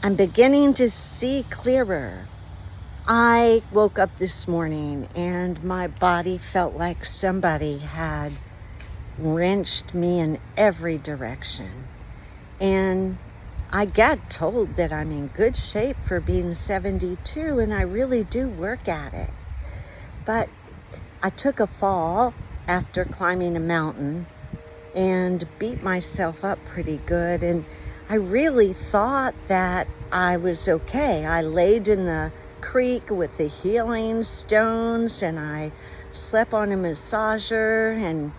I'm beginning to see clearer. I woke up this morning and my body felt like somebody had wrenched me in every direction. And I got told that I'm in good shape for being 72, and I really do work at it. But I took a fall after climbing a mountain and beat myself up pretty good, and I really thought that I was okay. I laid in the creek with the healing stones, and I slept on a massager and,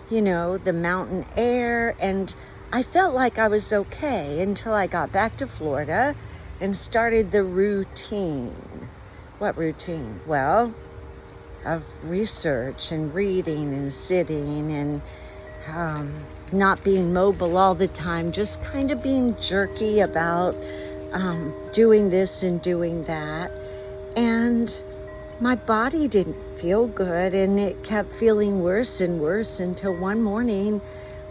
the mountain air, and I felt like I was okay until I got back to Florida and started the routine. What routine? Well, of research and reading and sitting and not being mobile all the time, just kind of being jerky about doing this and doing that. And my body didn't feel good, and it kept feeling worse and worse until one morning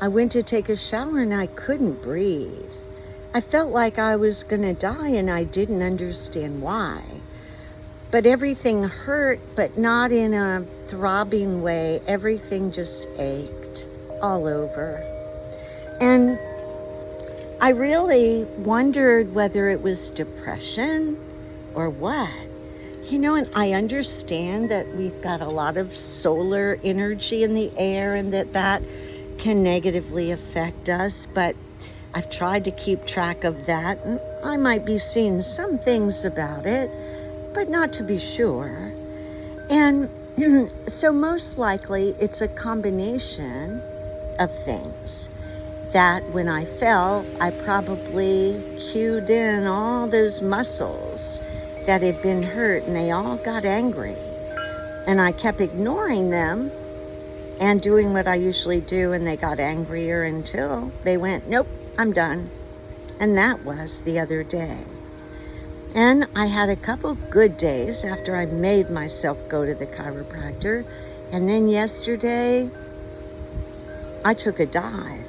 I went to take a shower and I couldn't breathe. I felt like I was going to die, and I didn't understand why. But everything hurt, but not in a throbbing way. Everything just ached all over. And I really wondered whether it was depression or what. And I understand that we've got a lot of solar energy in the air and that can negatively affect us, but I've tried to keep track of that, and I might be seeing some things about it, but not to be sure. And so most likely it's a combination of things. That when I fell, I probably cued in all those muscles that had been hurt, and they all got angry. And I kept ignoring them and doing what I usually do, and they got angrier until they went, nope, I'm done. And that was the other day. And I had a couple good days after I made myself go to the chiropractor. And then yesterday, I took a dive.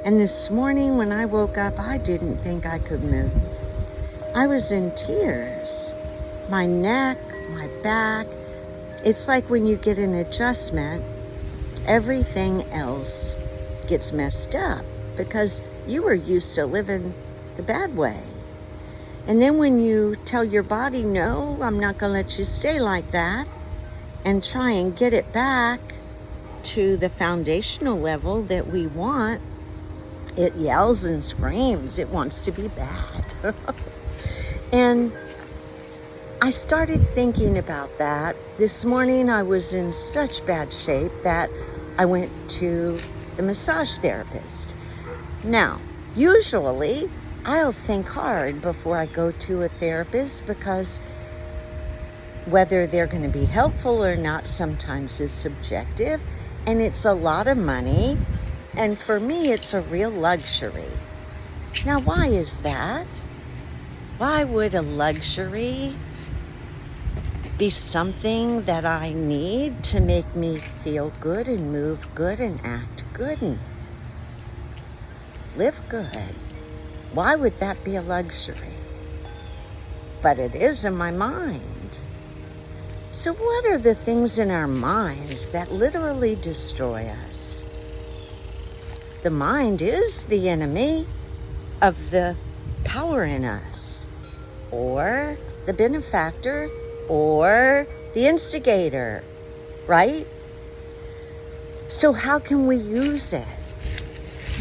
And this morning when I woke up, I didn't think I could move. I was in tears. My neck, my back. It's like when you get an adjustment, everything else gets messed up because you were used to living the bad way. And then when you tell your body, no, I'm not going to let you stay like that, and try and get it back to the foundational level that we want, it yells and screams. It wants to be bad. And I started thinking about that. This morning I was in such bad shape that I went to the massage therapist. Now, usually I'll think hard before I go to a therapist, because whether they're going to be helpful or not sometimes is subjective, and it's a lot of money, and for me it's a real luxury. Now, why is that? Why would a luxury be something that I need to make me feel good and move good and act good and live good? Why would that be a luxury? But it is in my mind. So what are the things in our minds that literally destroy us? The mind is the enemy of the power in us, or the benefactor, or the instigator, right? So how can we use it?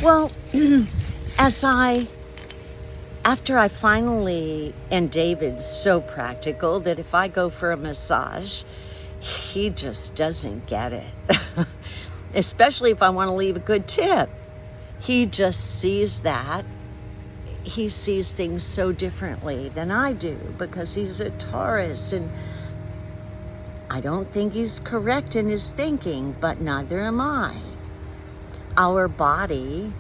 Well, after I finally, and David's so practical that if I go for a massage, he just doesn't get it. Especially if I want to leave a good tip. He just sees that. He sees things so differently than I do because he's a Taurus, and I don't think he's correct in his thinking, but neither am I. Our body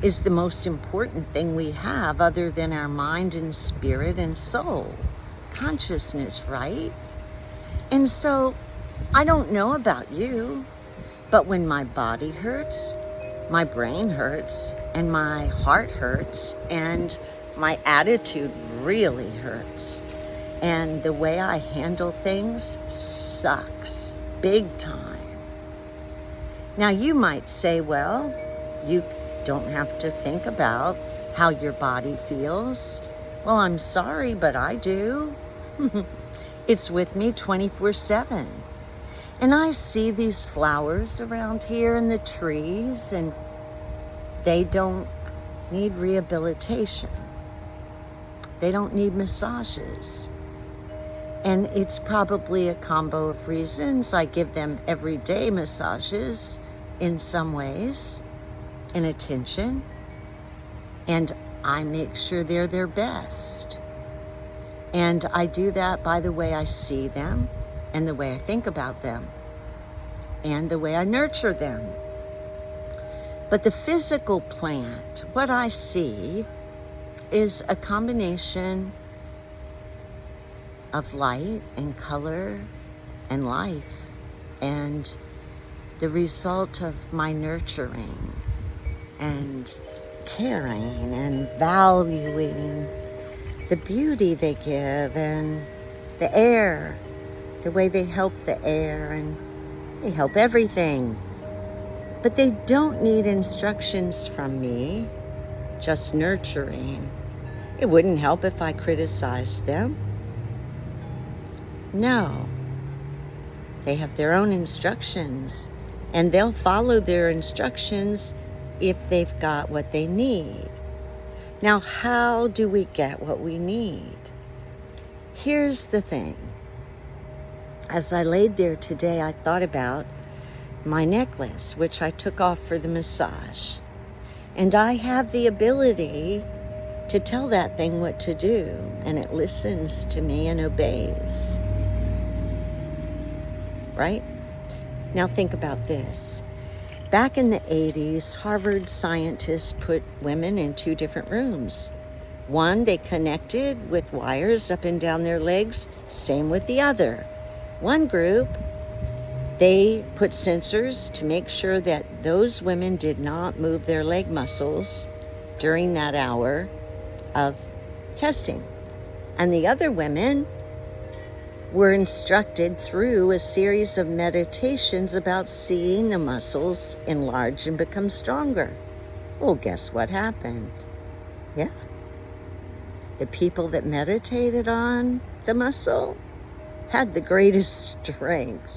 is the most important thing we have other than our mind and spirit and soul. Consciousness, right? And so, I don't know about you, but when my body hurts, my brain hurts, and my heart hurts, and my attitude really hurts. And the way I handle things sucks big time. Now you might say, well, you don't have to think about how your body feels. Well, I'm sorry, but I do. It's with me 24/7. And I see these flowers around here and the trees, and they don't need rehabilitation. They don't need massages. And it's probably a combo of reasons. I give them everyday massages in some ways, and attention, and I make sure they're their best. And I do that by the way I see them, and the way I think about them, and the way I nurture them. But the physical plant, what I see is a combination of light and color and life, and the result of my nurturing and caring and valuing the beauty they give, and the air, the way they help the air, and they help everything. But they don't need instructions from me, just nurturing. It wouldn't help if I criticized them. No, they have their own instructions, and they'll follow their instructions if they've got what they need. Now, how do we get what we need? Here's the thing. As I laid there today, I thought about my necklace, which I took off for the massage. And I have the ability to tell that thing what to do, and it listens to me and obeys. Right? Now think about this. Back in the 80s, Harvard scientists put women in 2 different rooms. One, they connected with wires up and down their legs, same with the other. One group, they put sensors to make sure that those women did not move their leg muscles during that hour of testing. And the other women were instructed through a series of meditations about seeing the muscles enlarge and become stronger. Well, guess what happened? Yeah. The people that meditated on the muscle had the greatest strength.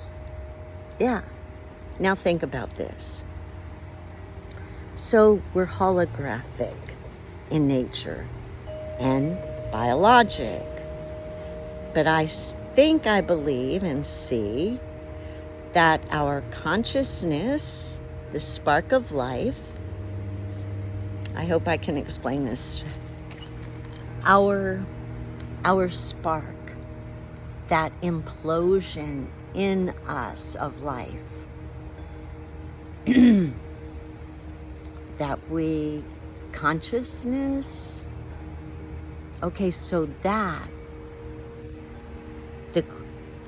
Yeah. Now think about this. So we're holographic in nature and biologic. But I think I believe and see that our consciousness, the spark of life, I hope I can explain this. Our spark, that implosion in us of life, that we, consciousness, okay, so that,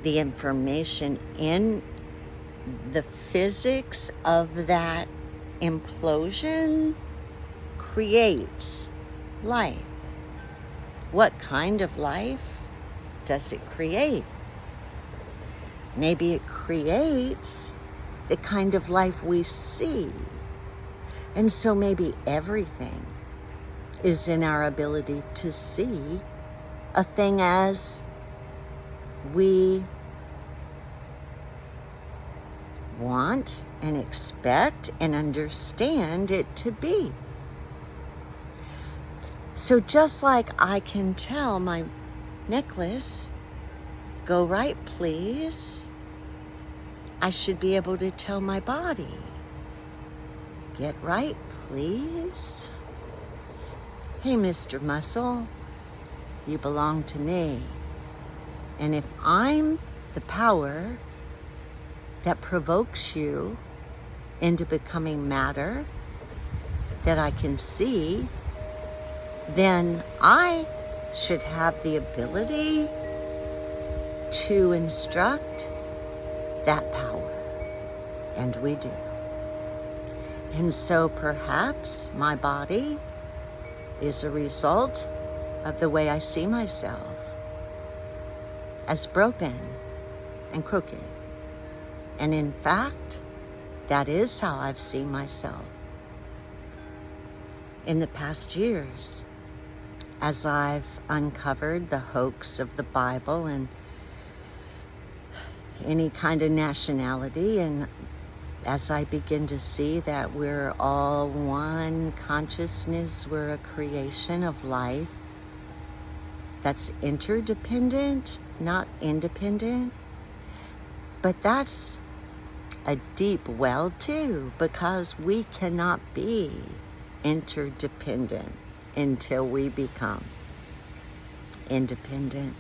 the information in the physics of that implosion creates life. What kind of life does it create? Maybe it creates the kind of life we see. And so maybe everything is in our ability to see a thing as we want and expect and understand it to be. So just like I can tell my necklace, go right please, I should be able to tell my body, get right please. Hey, Mr. Muscle, you belong to me. And if I'm the power that provokes you into becoming matter that I can see, then I should have the ability to instruct that power. And we do. And so perhaps my body is a result of the way I see myself, as broken and crooked. And in fact, that is how I've seen myself in the past years, as I've uncovered the hoax of the Bible and any kind of nationality, and as I begin to see that we're all one consciousness, we're a creation of life that's interdependent, not independent. But that's a deep well too, because we cannot be interdependent until we become independent,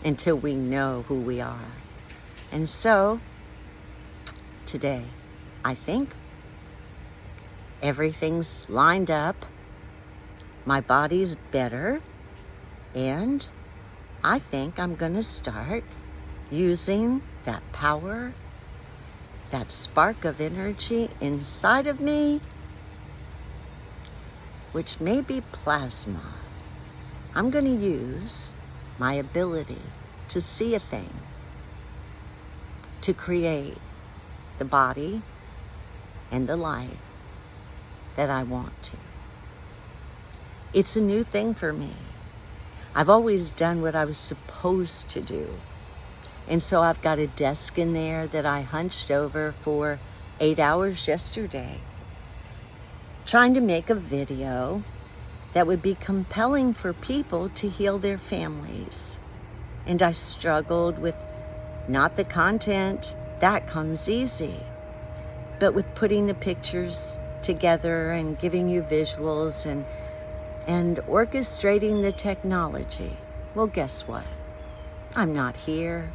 until we know who we are. And so, today, I think everything's lined up, my body's better, and I think I'm going to start using that power, that spark of energy inside of me, which may be plasma. I'm going to use my ability to see a thing, to create the body and the life that I want to. It's a new thing for me. I've always done what I was supposed to do. And so I've got a desk in there that I hunched over for 8 hours yesterday, trying to make a video that would be compelling for people to heal their families. And I struggled with not the content, that comes easy, but with putting the pictures together and giving you visuals and orchestrating the technology. Well, guess what? I'm not here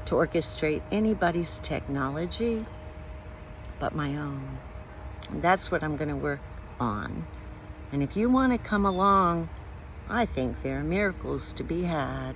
to orchestrate anybody's technology but my own. And that's what I'm going to work on. And if you want to come along, I think there are miracles to be had.